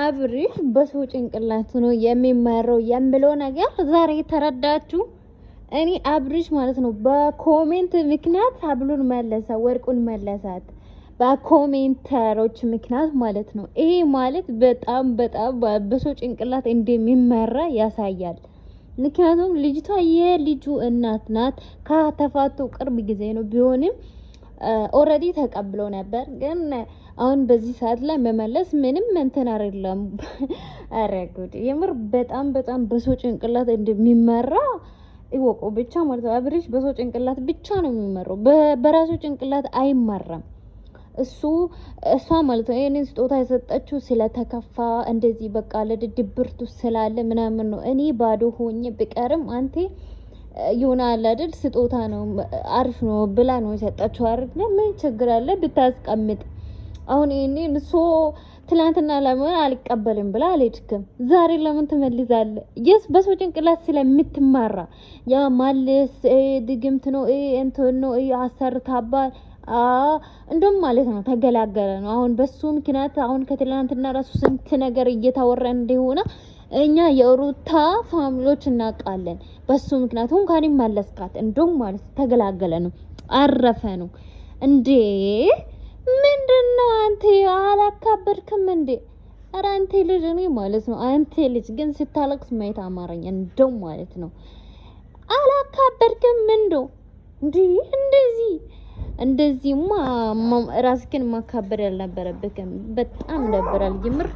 አብርሽ በሰው ጭንቅላት ነው የሚመራው የምለው ነገር ዛሬ ተረዳችሁ። እኔ አብርሽ ማለት ነው በኮሜንት ምክንያት ሀብሉን መለሰ፣ ወርቁን መለሳት በኮሜንተሮች ምክንያት ማለት ነው። ይሄ ማለት በጣም በሰው ጭንቅላት እንደሚመራ ያሳያል። ምክንያቱም ልጅቷ የልጁ እናት ናት። ከተፋቱ ቅርብ ጊዜ ነው ቢሆንም ኦልሬዲ ተቀብሎ ነበር። ግን አሁን በዚህ ሰዓት ላይ መመለስ ምንም እንትን አይደለም። አረ ጉድ! የምር በጣም በሰው ጭንቅላት እንደሚመራ ይወቁ ብቻ ማለት ነው። አብርሽ በሰው ጭንቅላት ብቻ ነው የሚመራው፣ በራሱ ጭንቅላት አይመራም። እሷ ማለት ነው ይሄንን ስጦታ የሰጠችው ስለተከፋ እንደዚህ በቃ ለድብርቱ ስላለ ምናምን ነው። እኔ ባዶ ሆኜ ብቀርም አንተ ይሆናል አይደል ስጦታ ነው አሪፍ ነው ብላ ነው የሰጠችው አይደል? ምን ችግር አለ ብታስቀምጥ? አሁን ይሄንን ትላንትና ለምን አልቀበልም ብላ አልሄድክም? ዛሬ ለምን ትመልሳለህ? በሰው ጭንቅላት ስለምትማራ ያ ማለስ ድግምት ነው እንትን ነው አሰርታባል እንደም ማለት ነው ተገላገለ ነው። አሁን በሱ ምክንያት አሁን ከትላንትና ራሱ ስንት ነገር እየታወራ እንደሆነ እኛ የሩታ ፋሚሊዎች እናውቃለን። በሱ ምክንያት እንኳን ይመለስካት እንደም ማለት ተገላገለ ነው፣ አረፈ ነው እንዴ። ምንድነው አንተ አላካበድክም እንዴ? ኧረ አንተ ልጅ እኔ ማለት ነው አንተ ልጅ ግን ስታለቅስ ማየት አማረኝ እንደም ማለት ነው። አላካበድክም እንደው እንደዚህማ ራስህን ማካበር ያልነበረብህም። በጣም ደብራል ጅምር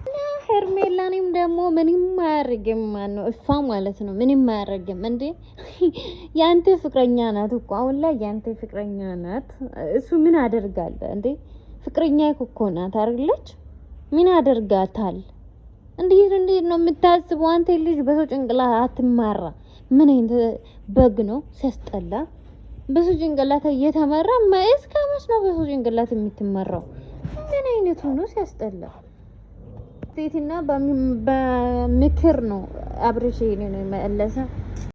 እና ሄርሜላኔም ደግሞ ምንም አያደርግም ማነው እሷ ማለት ነው ምንም አያደርግም እንዴ። ያንተ ፍቅረኛ ናት እኮ አሁን ላይ ያንተ ፍቅረኛ ናት። እሱ ምን አደርጋለ እንዴ? ፍቅረኛ እኮ ናት አይደለች? ምን አደርጋታል? እንዴት ነው የምታስበው አንተ ልጅ? በሰው ጭንቅላት አትማራ። ምን አይነት በግ ነው ሲያስጠላ። በሰው ጭንቅላት እየተመራ እስከ መች ነው በሰው ጭንቅላት የምትመራው? ምን አይነት ሆኖ ሲያስጠላ። ሴትና በምክር ነው አብርሽ ይሄንን መለሰ።